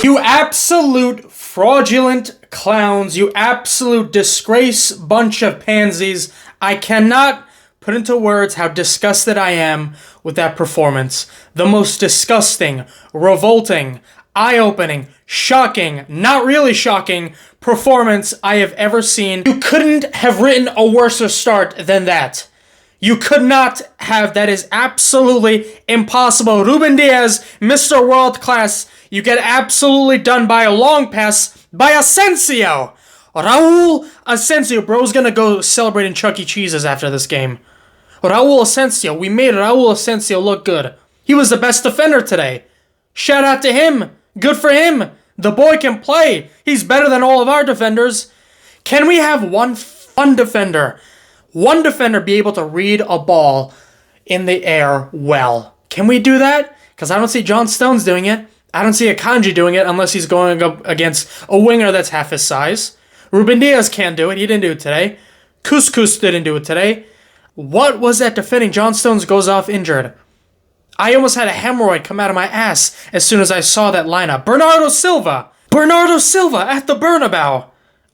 You absolute fraudulent clowns. You absolute disgrace bunch of pansies. I cannot put into words how disgusted I am with that performance. The most disgusting, revolting, eye-opening, shocking, not really shocking performance I have ever seen. You couldn't have written a worser start than that. You could not have. That is absolutely impossible. Ruben Diaz, Mr. World Class, you get absolutely done by a long pass by Asensio. Raul Asensio. Bro's gonna go celebrate in Chuck E. Cheese's after this game. Raul Asensio. We made Raul Asensio look good. He was the best defender today. Shout out to him. Good for him. The boy can play. He's better than all of our defenders. Can we have one defender be able to read a ball in the air well? Can we do that? Because I don't see John Stones doing it. I don't see Akanji doing it unless he's going up against a winger that's half his size. Ruben Diaz can't do it. He didn't do it today. Couscous didn't do it today. What was that defending? John Stones goes off injured. I almost had a hemorrhoid come out of my ass as soon as I saw that lineup. Bernardo Silva at the Bernabeu.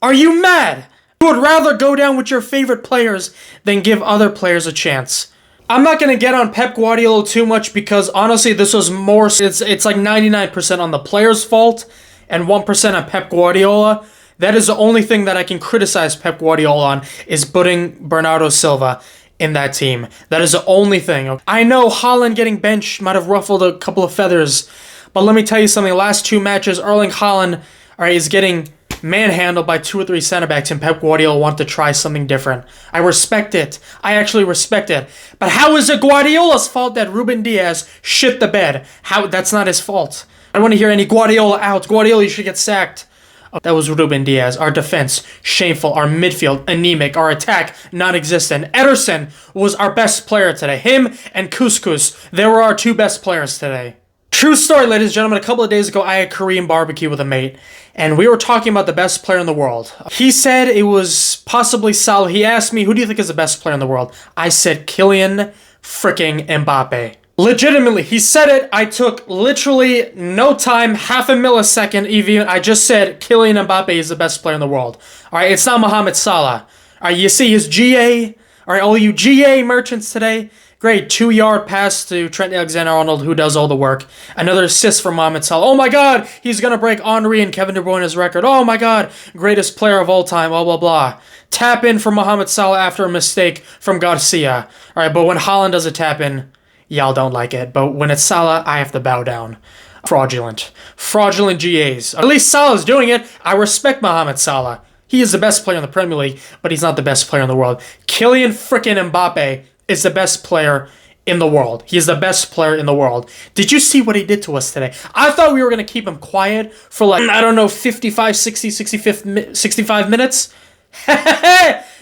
Are you mad? You would rather go down with your favorite players than give other players a chance. I'm not going to get on Pep Guardiola too much because honestly this was more, it's like 99% on the player's fault and 1% on Pep Guardiola. That is the only thing that I can criticize Pep Guardiola on, is putting Bernardo Silva in that team. That is the only thing. I know Haaland getting benched might have ruffled a couple of feathers, but let me tell you something. The last two matches, Erling Haaland is getting manhandled by 2 or 3 center backs, and Pep Guardiola want to try something different. I respect it. I actually respect it. But how is it Guardiola's fault that Ruben Diaz shit the bed? How? That's not his fault. I don't want to hear any Guardiola out. Guardiola, you should get sacked. That was Ruben Diaz. Our defense, shameful. Our midfield, anemic. Our attack, non-existent. Ederson was our best player today. Him and Couscous, they were our 2 best players today. True story, ladies and gentlemen. A couple of days ago, I had Korean barbecue with a mate, and we were talking about the best player in the world. He said it was possibly Salah. He asked me, who do you think is the best player in the world? I said Kylian freaking Mbappe. Legitimately, he said it. I took literally no time, half a millisecond even. I just said Kylian Mbappe is the best player in the world. All right, it's not Mohamed Salah. All right, you see his GA. All right, all you GA merchants today. Great, 2-yard pass to Trent Alexander-Arnold, who does all the work. Another assist from Mohamed Salah. Oh my God, he's going to break Henry and Kevin De Bruyne's record. Oh my God, greatest player of all time, blah, blah, blah. Tap in for Mohamed Salah after a mistake from Garcia. All right, but when Haaland does a tap in, y'all don't like it. But when it's Salah, I have to bow down. Fraudulent. Fraudulent GAs. At least Salah's doing it. I respect Mohamed Salah. He is the best player in the Premier League, but he's not the best player in the world. Kylian frickin' Mbappe is the best player in the world. He is the best player in the world. Did you see what he did to us today? I thought we were going to keep him quiet for like, I don't know, 55, 60, 65 minutes.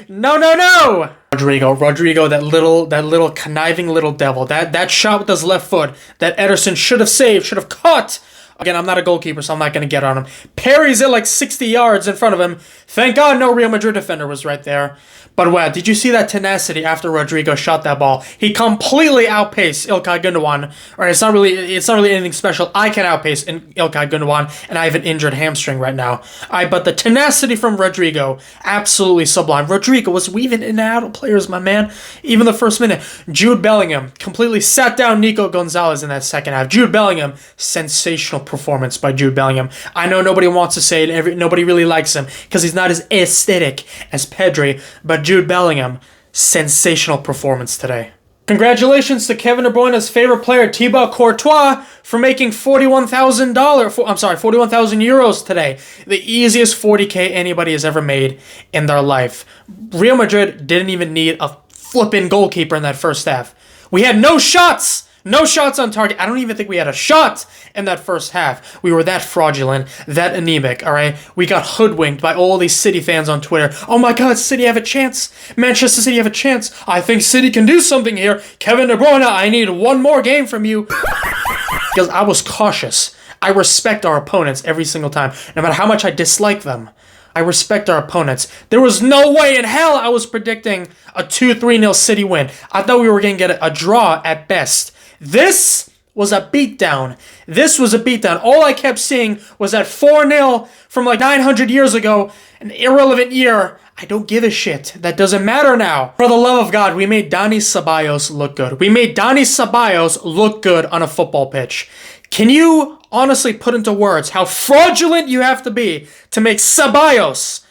No. Rodrigo, that little conniving little devil. That shot with his left foot that Ederson should have saved, should have caught. Again, I'm not a goalkeeper, so I'm not going to get on him. Parries it like 60 yards in front of him. Thank God no Real Madrid defender was right there. But wow, did you see that tenacity after Rodrigo shot that ball? He completely outpaced Ilkay Gundogan. Alright, it's not really anything special. I can outpace Ilkay Gundogan, and I have an injured hamstring right now. Alright, but the tenacity from Rodrigo, absolutely sublime. Rodrigo was weaving in and out of players, my man. Even the first minute. Jude Bellingham completely sat down Nico Gonzalez in that second half. Jude Bellingham, sensational performance by Jude Bellingham. I know nobody wants to say it, nobody really likes him because he's not as aesthetic as Pedri, but Jude Bellingham, sensational performance today. Congratulations to Kevin De Bruyne's favorite player, Thibaut Courtois, for making €41,000 today. The easiest 40K anybody has ever made in their life. Real Madrid didn't even need a flippin' goalkeeper in that first half. We had no shots! No shots on target. I don't even think we had a shot in that first half. We were that fraudulent, that anemic, all right? We got hoodwinked by all these City fans on Twitter. Oh my God, City have a chance. Manchester City have a chance. I think City can do something here. Kevin De Bruyne, I need one more game from you. Because I was cautious. I respect our opponents every single time, no matter how much I dislike them. I respect our opponents. There was no way in hell I was predicting a 2-3-0 City win. I thought we were going to get a draw at best. This was a beatdown. This was a beatdown. All I kept seeing was that 4-0 from like 900 years ago, an irrelevant year. I don't give a shit. That doesn't matter now. For the love of God, we made Dani Ceballos look good. We made Dani Ceballos look good on a football pitch. Can you honestly put into words how fraudulent you have to be to make Ceballos?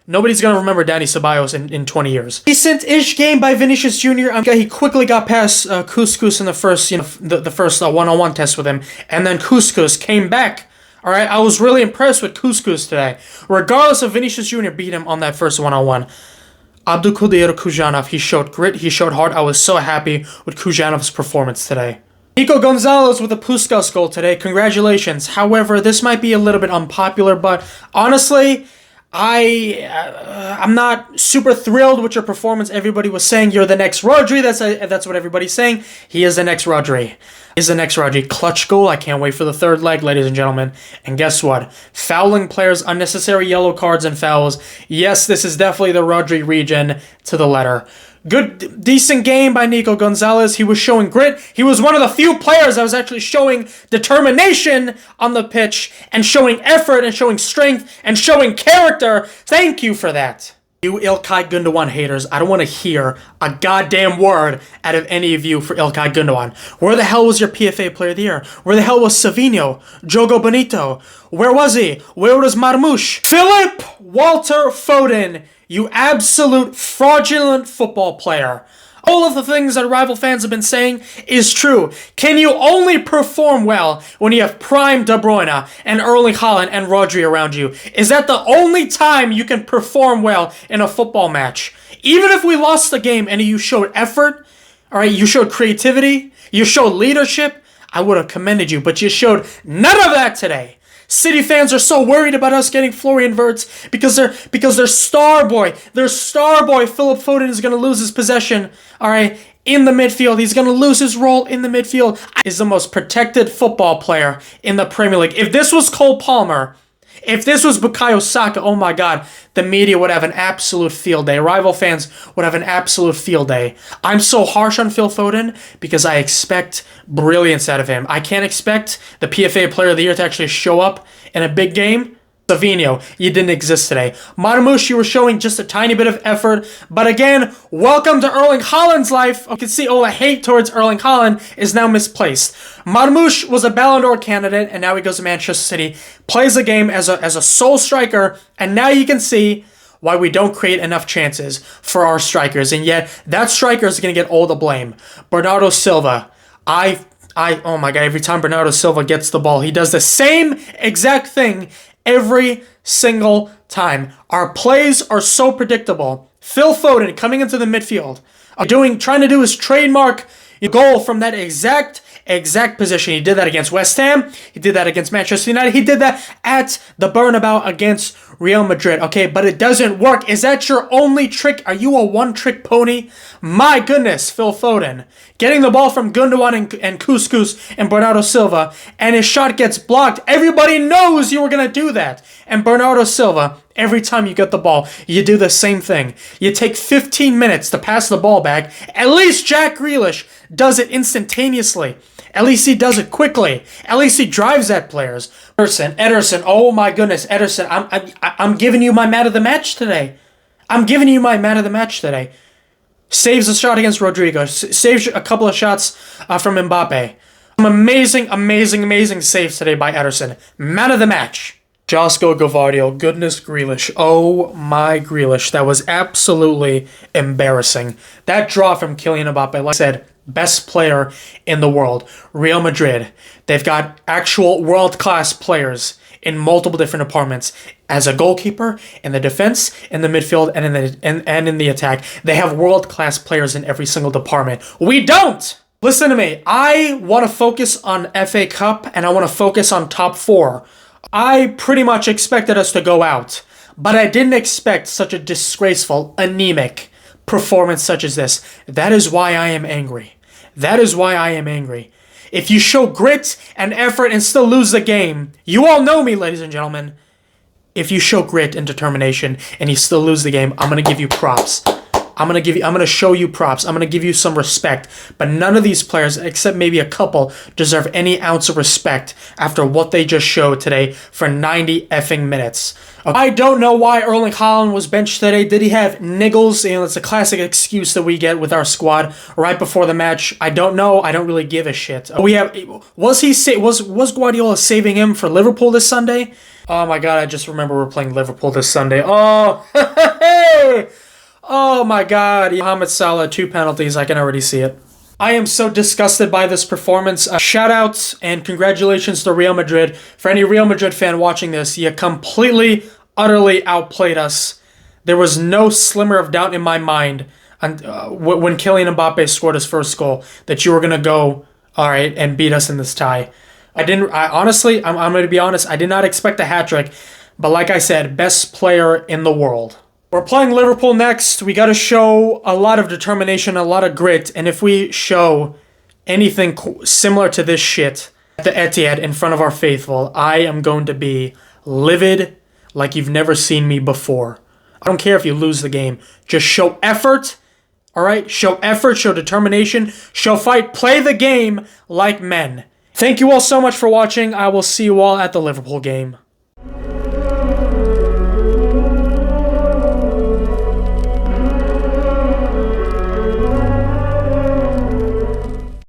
Nobody's going to remember Dani Ceballos in 20 years. Decent-ish game by Vinicius Jr. He quickly got past Couscous in the first, the first one-on-one test with him. And then Couscous came back. All right, I was really impressed with Couscous today. Regardless of Vinicius Jr. beat him on that first one-on-one. Abdulkadir Kujanov, he showed grit, he showed heart. I was so happy with Kujanov's performance today. Nico Gonzalez with a Couscous goal today. Congratulations. However, this might be a little bit unpopular, but honestly, I'm not super thrilled with your performance. Everybody was saying you're the next Rodri. That's what everybody's saying. He is the next Rodri. Clutch goal. I can't wait for the third leg, ladies and gentlemen. And guess what? Fouling players, unnecessary yellow cards and fouls. Yes, this is definitely the Rodri region to the letter. Good, decent game by Nico Gonzalez. He was showing grit. He was one of the few players that was actually showing determination on the pitch and showing effort and showing strength and showing character. Thank you for that. You İlkay Gündoğan haters, I don't want to hear a goddamn word out of any of you for İlkay Gündoğan. Where the hell was your PFA Player of the Year? Where the hell was Savinho? Jogo Bonito? Where was he? Where was Marmoush? Philip Walter Foden, you absolute fraudulent football player. All of the things that rival fans have been saying is true. Can you only perform well when you have prime De Bruyne and Erling Haaland and Rodri around you? Is that the only time you can perform well in a football match? Even if we lost the game and you showed effort, all right, you showed creativity, you showed leadership, I would have commended you, but you showed none of that today. City fans are so worried about us getting Florian Wirtz because their star boy Philip Foden is going to lose his possession, all right, in the midfield. He's going to lose his role in the midfield. He's the most protected football player in the Premier League. If this was Cole Palmer, if this was Bukayo Saka, oh my God, the media would have an absolute field day. Rival fans would have an absolute field day. I'm so harsh on Phil Foden because I expect brilliance out of him. I can't expect the PFA Player of the Year to actually show up in a big game. Savinho, you didn't exist today. Marmoush, you were showing just a tiny bit of effort. But again, welcome to Erling Haaland's life. You can see all the hate towards Erling Haaland is now misplaced. Marmoush was a Ballon d'Or candidate, and now he goes to Manchester City, plays the game as a sole striker, and now you can see why we don't create enough chances for our strikers. And yet, that striker is going to get all the blame. Bernardo Silva, oh my God, every time Bernardo Silva gets the ball, he does the same exact thing every single time. Our plays are so predictable. Phil Foden coming into the midfield, trying to do his trademark goal from that exact position. He did that against West Ham. He did that against Manchester United. He did that at the Bernabeu against Real Madrid. Okay, but it doesn't work. Is that your only trick? Are you a one-trick pony? My goodness, Phil Foden. Getting the ball from Gündoğan and Couscous and Bernardo Silva, and his shot gets blocked. Everybody knows you were going to do that. And Bernardo Silva, every time you get the ball, you do the same thing. You take 15 minutes to pass the ball back. At least Jack Grealish does it instantaneously. At least he does it quickly. At least he drives at players. Ederson, oh my goodness, Ederson, I'm giving you my man of the match today. Saves a shot against Rodrigo. Saves a couple of shots from MBAPPÉ. Some amazing saves today by Ederson. Man of the match. Josko Gvardiol, goodness Grealish. Oh my Grealish. That was absolutely embarrassing. That draw from Kylian Mbappé, like I said, best player in the world. Real Madrid. They've got actual world-class players in multiple different departments. As a goalkeeper, in the defense, in the midfield, and in the attack. They have world-class players in every single department. We don't! Listen to me. I want to focus on FA Cup, and I want to focus on top 4. I pretty much expected us to go out, but I didn't expect such a disgraceful, anemic performance such as this. That is why I am angry. If you show grit and effort and still lose the game, you all know me, ladies and gentlemen. If you show grit and determination and you still lose the game, I'm going to give you props. I'm gonna show you props. I'm gonna give you some respect. But none of these players, except maybe a couple, deserve any ounce of respect after what they just showed today for 90 effing minutes. I don't know why Erling Haaland was benched today. Did he have niggles? You know, it's a classic excuse that we get with our squad right before the match. I don't know. I don't really give a shit. Was Guardiola saving him for Liverpool this Sunday? Oh my god, I just remember we're playing Liverpool this Sunday. Oh, oh my god. Mohamed Salah, 2 penalties. I can already see it. I am so disgusted by this performance. Shout out and congratulations to Real Madrid. For any Real Madrid fan watching this, you completely, utterly outplayed us. There was no slimmer of doubt in my mind when Kylian Mbappe scored his first goal that you were going to go, all right, and beat us in this tie. Honestly, I'm going to be honest, I did not expect a hat-trick. But like I said, best player in the world. We're playing Liverpool next. We got to show a lot of determination, a lot of grit. And if we show anything similar to this shit at the Etihad in front of our faithful, I am going to be livid like you've never seen me before. I don't care if you lose the game. Just show effort, all right? Show effort, show determination, show fight. Play the game like men. Thank you all so much for watching. I will see you all at the Liverpool game.